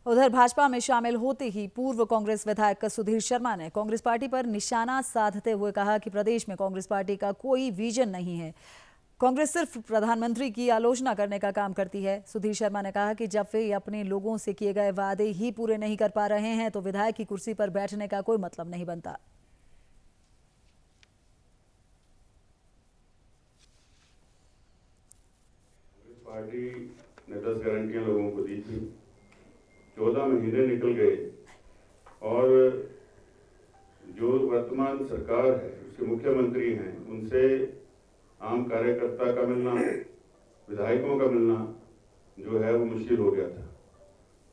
उधर भाजपा में शामिल होते ही पूर्व कांग्रेस विधायक सुधीर शर्मा ने कांग्रेस पार्टी पर निशाना साधते हुए कहा कि प्रदेश में कांग्रेस पार्टी का कोई विजन नहीं है। कांग्रेस सिर्फ प्रधानमंत्री की आलोचना करने का काम करती है। सुधीर शर्मा ने कहा कि जब वे अपने लोगों से किए गए वादे ही पूरे नहीं कर पा रहे हैं तो विधायक की कुर्सी पर बैठने का कोई मतलब नहीं बनता। पार्टी ने 10 गारंटियां लोगों को दी थी। 14 महीने निकल गए और जो वर्तमान सरकार है, उसके मुख्यमंत्री हैं, उनसे आम कार्यकर्ता का मिलना, विधायकों का मिलना जो है वो मुश्किल हो गया था।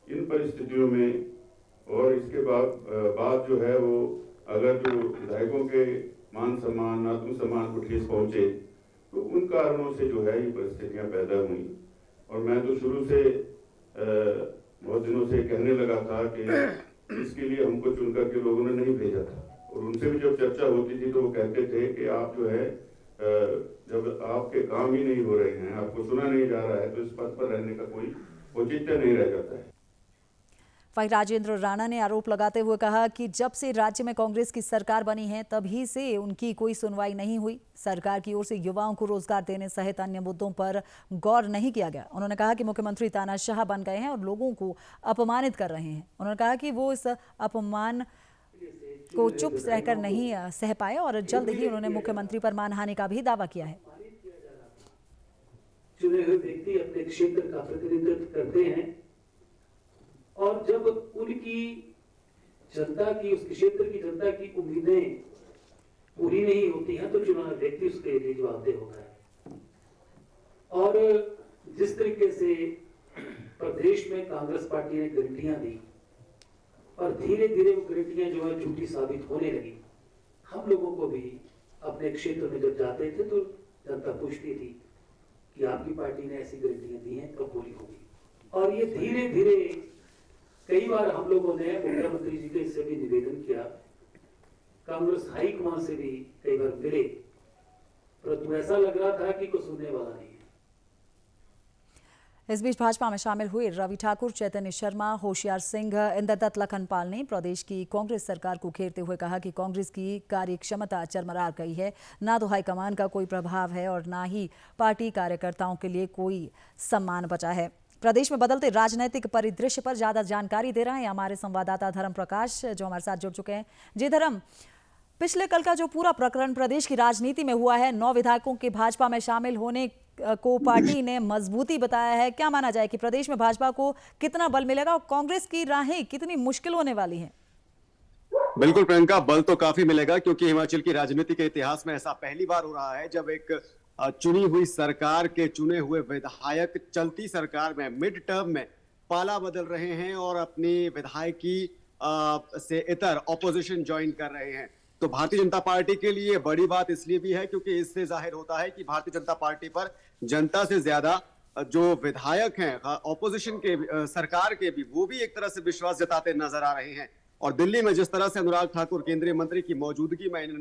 इन परिस्थितियों में और इसके बाद जो है वो अगर जो विधायकों के मान सम्मान, आत्मसम्मान को ठेस पहुंचे तो उन कारणों से जो है ये परिस्थितियां पैदा हुई। और मैं तो शुरू से बहुत दिनों से कहने लगा था कि इसके लिए हमको चुन करके लोगों ने नहीं भेजा था। और उनसे भी जब चर्चा होती थी तो वो कहते थे कि आप जो है जब आपके काम ही नहीं हो रहे हैं, आपको सुना नहीं जा रहा है, तो इस पद पर रहने का कोई औचित्य नहीं रह जाता है। वहीं राजेंद्र राणा ने आरोप लगाते हुए कहा कि जब से राज्य में कांग्रेस की सरकार बनी है तभी से उनकी कोई सुनवाई नहीं हुई। सरकार की ओर से युवाओं को रोजगार देने सहित अन्य मुद्दों पर गौर नहीं किया गया। उन्होंने कहा कि मुख्यमंत्री तानाशाह बन गए हैं और लोगों को अपमानित कर रहे हैं। उन्होंने कहा कि वो इस अपमान को चुप रहकर नहीं सह पाए और जल्द ही उन्होंने मुख्यमंत्री पर मानहानि का भी दावा किया है। चुने हुए व्यक्ति अपने क्षेत्र का प्रतिनिधित्व करते हैं और जब उनकी जनता की, उस क्षेत्र की जनता की उम्मीदें पूरी नहीं होती हैं तो चुना हुआ व्यक्ति उसके लिए जवाबदेह होता है। और जिस तरीके से प्रदेश में कांग्रेस पार्टी ने गारंटियां दी और धीरे धीरे वो गारंटियां जो है झूठी साबित होने लगी। हम लोगों को भी अपने क्षेत्र में जब जाते थे तो जनता पूछती थी कि आपकी पार्टी ने ऐसी गारंटियां दी हैं, कब पूरी होगी। और ये धीरे धीरे कई बार हम लोगों ने मुख्यमंत्री जी के से भी निवेदन किया, कांग्रेस हाईकमान से भी कई बार मिले, परंतु ऐसा लग रहा था कि कोई सुनने वाला नहीं है। इस बीच भाजपा में शामिल हुए रवि ठाकुर, चैतन्य शर्मा, होशियार सिंह, इंद्रदत्त लखनपाल ने प्रदेश की कांग्रेस सरकार को घेरते हुए कहा कि कांग्रेस की कार्य क्षमता चरमरा गई है। ना तो हाईकमान का कोई प्रभाव है और ना ही पार्टी कार्यकर्ताओं के लिए कोई सम्मान बचा है। प्रदेश में बदलते राजनीतिक परिदृश्य पर ज्यादा जानकारी दे रहे हैं हमारे संवाददाता धर्म प्रकाश, जो हमारे साथ जुड़ चुके हैं। जी धर्म, पिछले कल का जो पूरा प्रकरण प्रदेश की राजनीति में हुआ है, 9 विधायकों के भाजपा में शामिल होने को पार्टी ने मजबूती बताया है। क्या माना जाए कि प्रदेश में भाजपा को कितना बल मिलेगा और कांग्रेस की राहें कितनी मुश्किल होने वाली हैं? बिल्कुल प्रियंका, बल तो काफी मिलेगा क्योंकि हिमाचल की राजनीति के इतिहास में ऐसा पहली बार हो रहा है जब एक चुनी हुई सरकार के चुने हुए विधायक चलती सरकार में मिड टर्म में पाला बदल रहे हैं और अपनी विधायकी से इतर ऑपोजिशन ज्वाइन कर रहे हैं। तो भारतीय जनता पार्टी के लिए बड़ी बात इसलिए भी है क्योंकि इससे जाहिर होता है कि भारतीय जनता पार्टी पर जनता से ज्यादा जो विधायक हैं ऑपोजिशन के सरकार के भी, वो भी एक तरह से विश्वास जताते नजर आ रहे हैं। और दिल्ली में जिस तरह से अनुराग ठाकुर केंद्रीय मंत्री की मौजूदगी में इन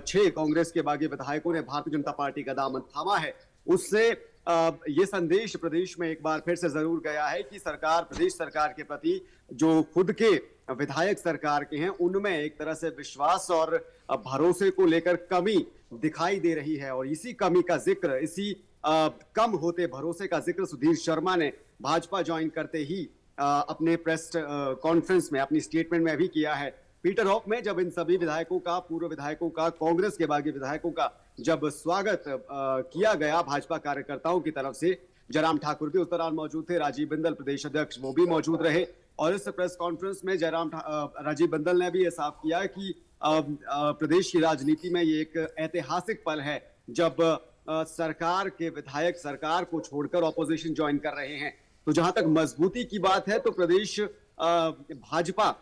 6 कांग्रेस के बागी विधायकों ने भारतीय जनता पार्टी का दामन थामा है, उससे ये संदेश प्रदेश में एक बार फिर से जरूर गया है कि सरकार, प्रदेश सरकार के प्रति जो खुद के विधायक सरकार के हैं उनमें एक तरह से विश्वास और भरोसे को लेकर कमी दिखाई दे रही है। और इसी कमी का जिक्र, इसी कम होते भरोसे का जिक्र सुधीर शर्मा ने भाजपा ज्वाइन करते ही अपने प्रेस कॉन्फ्रेंस में, अपनी स्टेटमेंट में भी किया है। पीटर हॉफ में जब इन सभी विधायकों का, पूर्व विधायकों का, कांग्रेस के बागी विधायकों का जब स्वागत किया गया भाजपा कार्यकर्ताओं की तरफ से, जयराम ठाकुर भी उस दौरान मौजूद थे, राजीव बिंदल प्रदेश अध्यक्ष वो भी मौजूद रहे। और इस प्रेस कॉन्फ्रेंस में राजीव बिंदल ने भी ये साफ किया कि प्रदेश की राजनीति में ये एक ऐतिहासिक पल है जब सरकार के विधायक सरकार को छोड़कर ऑपोजिशन ज्वाइन कर रहे हैं। तो जहां तक मजबूती की बात है तो प्रदेश भाजपा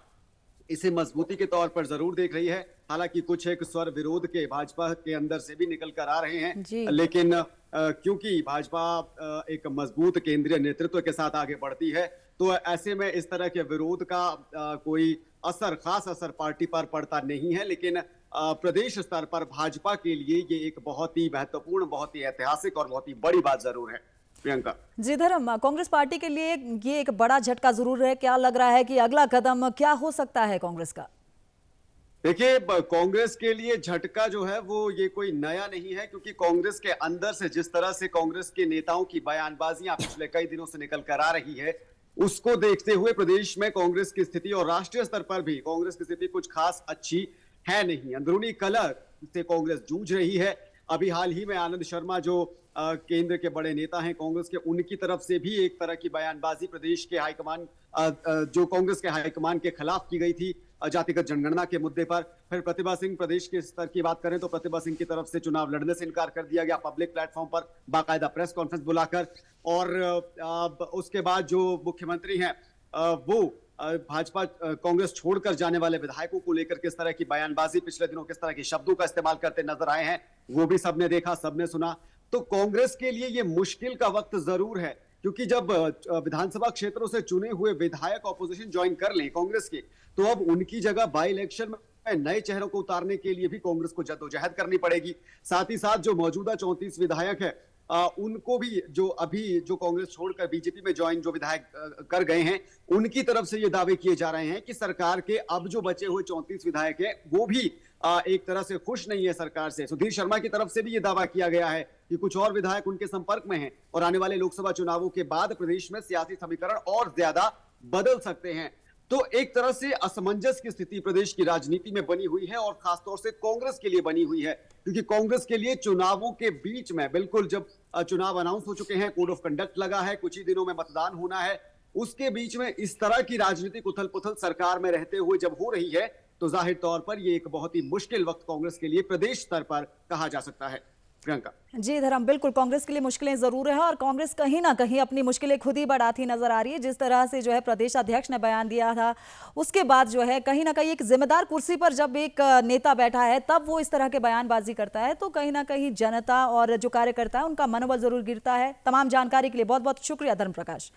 इसे मजबूती के तौर पर जरूर देख रही है। हालांकि कुछ एक स्वर विरोध के भाजपा के अंदर से भी निकल कर आ रहे हैं, लेकिन क्योंकि भाजपा एक मजबूत केंद्रीय नेतृत्व के साथ आगे बढ़ती है तो ऐसे में इस तरह के विरोध का कोई खास असर पार्टी पर पड़ता नहीं है। लेकिन प्रदेश स्तर पर भाजपा के लिए ये एक बहुत ही महत्वपूर्ण, बहुत ही ऐतिहासिक और बहुत ही बड़ी बात जरूर है। प्रियंका। जी धर्म, कांग्रेस पार्टी के लिए ये एक बड़ा झटका जरूर है। क्या लग रहा है कि अगला कदम क्या हो सकता है कांग्रेस का? देखिए, कांग्रेस के लिए झटका जो है वो ये कोई नया नहीं है, क्योंकि कांग्रेस के अंदर से जिस तरह से कांग्रेस के नेताओं की बयानबाजियां पिछले कई दिनों से निकल कर आ रही है, उसको देखते हुए प्रदेश में कांग्रेस की स्थिति और राष्ट्रीय स्तर पर भी कांग्रेस की स्थिति कुछ खास अच्छी है नहीं। अंदरूनी कलह से कांग्रेस जूझ रही है। अभी हाल ही में आनंद शर्मा जो केंद्र के बड़े नेता हैं कांग्रेस के, उनकी तरफ से भी एक तरह की बयानबाजी प्रदेश के हाईकमान जो कांग्रेस के हाईकमान के खिलाफ की गई थी जातिगत जनगणना के मुद्दे पर। फिर प्रतिभा सिंह, प्रदेश के स्तर की बात करें तो प्रतिभा सिंह की तरफ से चुनाव लड़ने से इनकार कर दिया गया पब्लिक प्लेटफॉर्म पर बाकायदा प्रेस कॉन्फ्रेंस बुलाकर। और उसके बाद जो मुख्यमंत्री हैं वो भाजपा कांग्रेस छोड़कर जाने वाले विधायकों को लेकर किस तरह की बयानबाजी, पिछले दिनों किस तरह के शब्दों का इस्तेमाल करते नजर आए हैं, वो भी सबने देखा, सबने सुना। तो कांग्रेस के लिए ये मुश्किल का वक्त जरूर है, क्योंकि जब विधानसभा क्षेत्रों से चुने हुए विधायक ऑपोजिशन ज्वाइन कर लें कांग्रेस के, तो अब उनकी जगह बाई इलेक्शन में नए चेहरों को उतारने के लिए भी कांग्रेस को जद्दोजहद करनी पड़ेगी। साथ ही साथ जो मौजूदा 34 विधायक है उनको भी जो कांग्रेस छोड़कर बीजेपी में ज्वाइन जो विधायक कर गए हैं, उनकी तरफ से ये दावे किए जा रहे हैं कि सरकार के अब जो बचे हुए 34 विधायक हैं वो भी एक तरह से खुश नहीं है सरकार से। सुधीर शर्मा की तरफ से भी ये दावा किया गया है कि कुछ और विधायक उनके संपर्क में हैं और आने वाले लोकसभा चुनावों के बाद प्रदेश में सियासी समीकरण और ज्यादा बदल सकते हैं। तो एक तरह से असमंजस की स्थिति प्रदेश की राजनीति में बनी हुई है और खासतौर से कांग्रेस के लिए बनी हुई है, क्योंकि कांग्रेस के लिए चुनावों के बीच में बिल्कुल जब चुनाव अनाउंस हो चुके हैं, कोड ऑफ कंडक्ट लगा है, कुछ ही दिनों में मतदान होना है, उसके बीच में इस तरह की राजनीतिक उथल पुथल सरकार में रहते हुए जब हो रही है, तो जाहिर तौर पर यह एक बहुत ही मुश्किल वक्त कांग्रेस के लिए प्रदेश स्तर पर कहा जा सकता है। प्रियंका जी धर्म, बिल्कुल कांग्रेस के लिए मुश्किलें जरूर है और कांग्रेस कहीं ना कहीं अपनी मुश्किलें खुद ही बढ़ाती नजर आ रही है। जिस तरह से जो है प्रदेश अध्यक्ष ने बयान दिया था, उसके बाद जो है कहीं ना कहीं एक जिम्मेदार कुर्सी पर जब एक नेता बैठा है तब वो इस तरह के बयानबाजी करता है, तो कहीं ना कहीं जनता और जो कार्यकर्ता है उनका मनोबल जरूर गिरता है। तमाम जानकारी के लिए बहुत बहुत शुक्रिया धर्म प्रकाश।